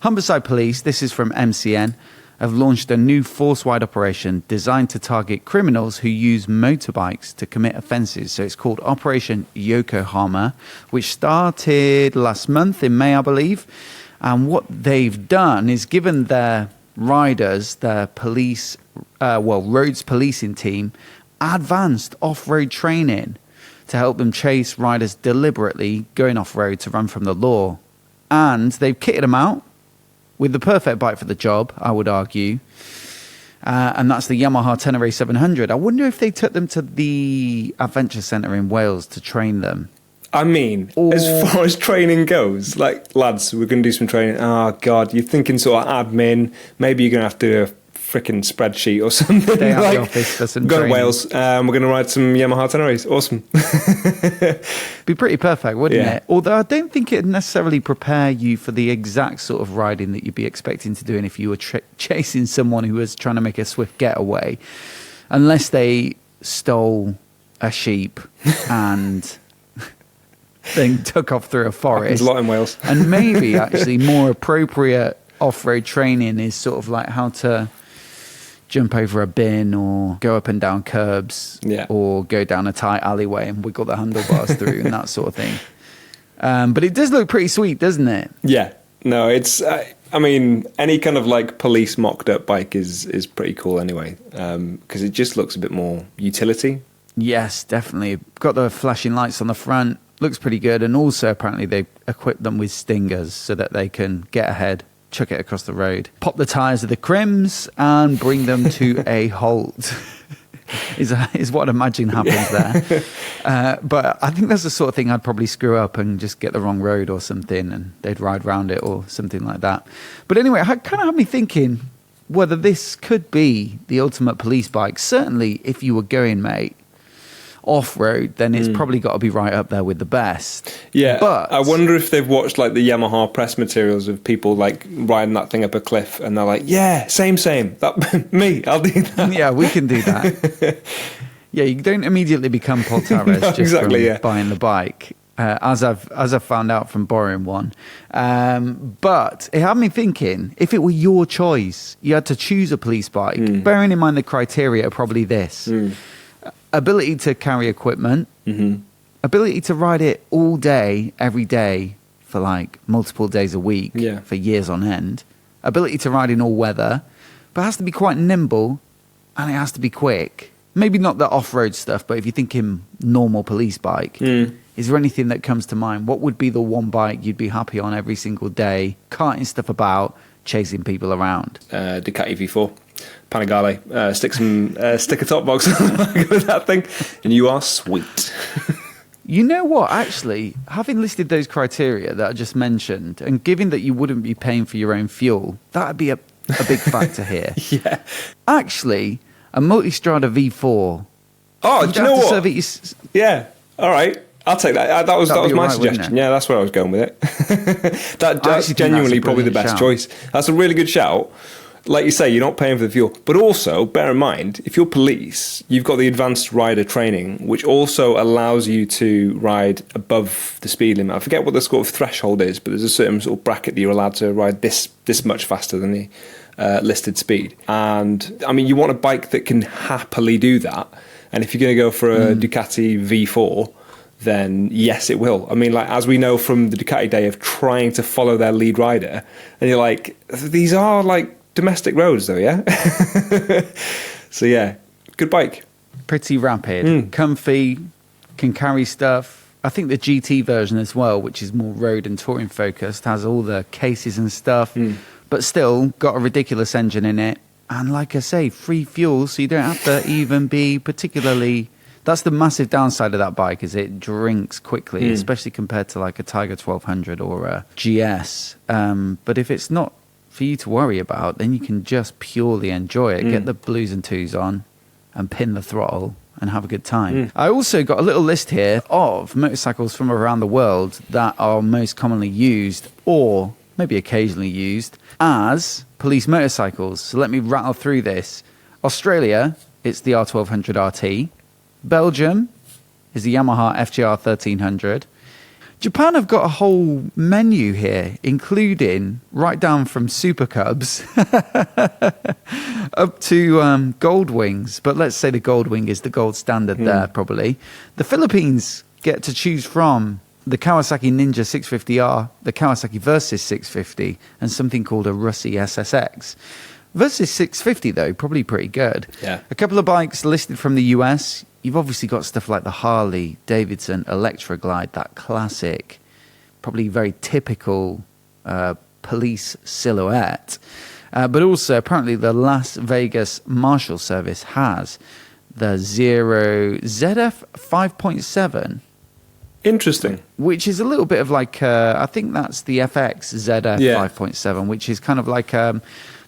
Humberside Police, this is from MCN, have launched a new force-wide operation designed to target criminals who use motorbikes to commit offences. So it's called Operation Yokohama, which started last month in May, I believe. And what they've done is given their riders, their police, roads policing team, advanced off-road training to help them chase riders deliberately going off-road to run from the law. And they've kitted them out with the perfect bike for the job, I would argue. And that's the Yamaha Ténéré 700. I wonder if they took them to the Adventure Centre in Wales to train them. I mean, as far as training goes, like, lads, we're going to do some training. Oh, God, you're thinking sort of admin. Maybe you're going to have to do a freaking spreadsheet or something. Stay out the office for some go training. to Wales. We're going to ride some Yamaha Ténérés. Awesome. Be pretty perfect, wouldn't it? Although I don't think it'd necessarily prepare you for the exact sort of riding that you'd be expecting to do if you were chasing someone who was trying to make a swift getaway, unless they stole a sheep and then took off through a forest. There's a lot in Wales. And maybe actually more appropriate off-road training is sort of like how to jump over a bin or go up and down curbs or go down a tight alleyway and wiggle the handlebars through and that sort of thing. But it does look pretty sweet, doesn't it? Yeah. No, it's... I mean, any kind of like police mocked up bike is pretty cool anyway, because it just looks a bit more utility. Yes, definitely. Got the flashing lights on the front. Looks pretty good. And also apparently they equipped them with stingers so that they can get ahead, chuck it across the road, pop the tyres of the crims and bring them to a halt is what I imagine happens there. But I think that's the sort of thing I'd probably screw up and just get the wrong road or something and they'd ride round it or something like that. But anyway, it kind of had me thinking whether this could be the ultimate police bike. Certainly if you were going, mate, off-road, then it's probably got to be right up there with the best. Yeah, but I wonder if they've watched like the Yamaha press materials of people like riding that thing up a cliff and they're like, yeah, same, that me, I'll do that. Yeah, we can do that. Yeah, you don't immediately become Paul Tavares just from buying the bike, as I've found out from borrowing one. But it had me thinking, if it were your choice, you had to choose a police bike, bearing in mind the criteria are probably this. Ability to carry equipment, ability to ride it all day, every day, for like multiple days a week, for years on end, ability to ride in all weather, but it has to be quite nimble and it has to be quick. Maybe not the off-road stuff, but if you're thinking normal police bike, is there anything that comes to mind? What would be the one bike you'd be happy on every single day, carting stuff about, chasing people around? Ducati V4. Panigale, stick a top box on the back with that thing, and you are sweet. You know what, actually, having listed those criteria that I just mentioned, and given that you wouldn't be paying for your own fuel, that would be a big factor here. Yeah. Actually, a Multistrada V4. Oh, do you know what? Yeah, all right. I'll take that. That was my suggestion. Yeah, that's where I was going with it. That's genuinely probably the best choice. That's a really good shout. Like you say, you're not paying for the fuel. But also, bear in mind, if you're police, you've got the advanced rider training, which also allows you to ride above the speed limit. I forget what the sort of threshold is, but there's a certain sort of bracket that you're allowed to ride this much faster than the listed speed. And, I mean, you want a bike that can happily do that. And if you're going to go for a Ducati V4, then yes, it will. I mean, like, as we know from the Ducati day of trying to follow their lead rider, and you're like, these are, like, domestic roads though, yeah? So yeah, good bike. Pretty rapid, comfy, can carry stuff. I think the GT version as well, which is more road and touring focused, has all the cases and stuff, but still got a ridiculous engine in it. And like I say, free fuel, so you don't have to even be particularly... That's the massive downside of that bike, is it drinks quickly, especially compared to like a Tiger 1200 or a GS. But if it's not for you to worry about, then you can just purely enjoy it, get the blues and twos on and pin the throttle and have a good time. I also got a little list here of motorcycles from around the world that are most commonly used or maybe occasionally used as police motorcycles. So let me rattle through this. Australia, it's the R1200 RT. Belgium is the Yamaha FJR 1300. Japan have got a whole menu here, including right down from Super Cubs up to Gold Wings. But let's say the Gold Wing is the gold standard there, probably. The Philippines get to choose from the Kawasaki Ninja 650R, the Kawasaki Versys 650, and something called a Russie SSX. Versys 650, though, probably pretty good. Yeah. A couple of bikes listed from the US. You've obviously got stuff like the Harley Davidson Electra Glide, that classic, probably very typical police silhouette. But also, apparently, the Las Vegas Marshal Service has the Zero ZF 5.7. Interesting. Which is a little bit of like, I think that's the FX ZF 5.7, which is kind of like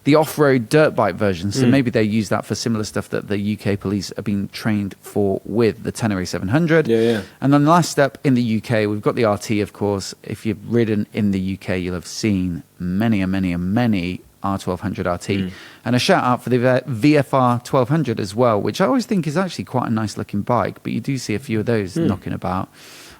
the off-road dirt bike version. So maybe they use that for similar stuff that the UK police are being trained for with the Ténéré 700. Yeah. And then the last step in the UK, we've got the RT, of course. If you've ridden in the UK, you'll have seen many R1200 RT. And a shout out for the VFR 1200 as well, which I always think is actually quite a nice looking bike, but you do see a few of those knocking about.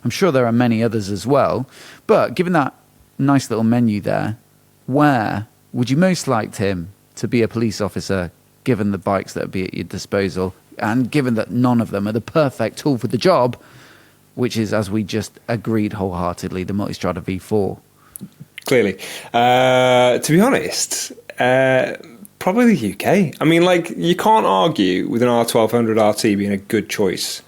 I'm sure there are many others as well. But given that nice little menu there, where would you most like him to be a police officer, given the bikes that would be at your disposal, and given that none of them are the perfect tool for the job, which is, as we just agreed wholeheartedly, the Multistrada V4? Clearly. To be honest, probably the UK. I mean, like, you can't argue with an R1200 RT being a good choice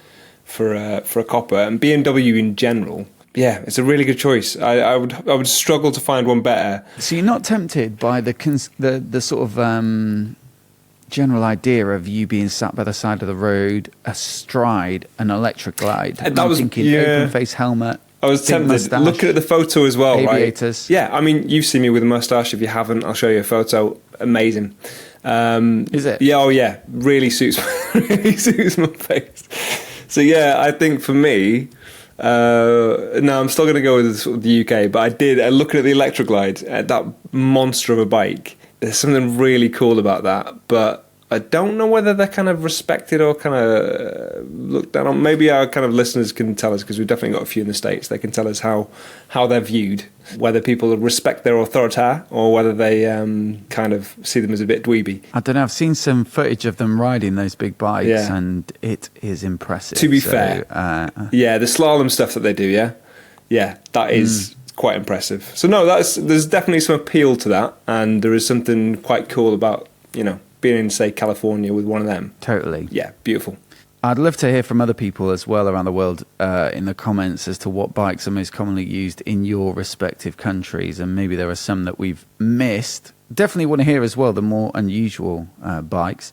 for a copper, and BMW in general. Yeah, it's a really good choice. I would struggle to find one better. So you're not tempted by the sort of general idea of you being sat by the side of the road astride an electric glide? Thinking open face helmet. I was tempted. Mustache, looking at the photo as well, aviators. Right? Yeah, I mean, you've seen me with a mustache. If you haven't, I'll show you a photo. Amazing. Is it? Yeah, really suits my face. So yeah, I think for me, no, I'm still going to go with sort of the UK. But I looking at the Electra Glide, that monster of a bike. There's something really cool about that, but I don't know whether they're kind of respected or kind of looked down on. Maybe our kind of listeners can tell us, because we've definitely got a few in the States. They can tell us how they're viewed, whether people respect their authority or whether they kind of see them as a bit dweeby. I don't know. I've seen some footage of them riding those big bikes, and it is impressive. To be fair, the slalom stuff that they do, that is quite impressive. So no, there's definitely some appeal to that, and there is something quite cool about, being in, say, California with one of them. Totally. Yeah, beautiful. I'd love to hear from other people as well around the world in the comments as to what bikes are most commonly used in your respective countries, and maybe there are some that we've missed. Definitely want to hear as well the more unusual bikes.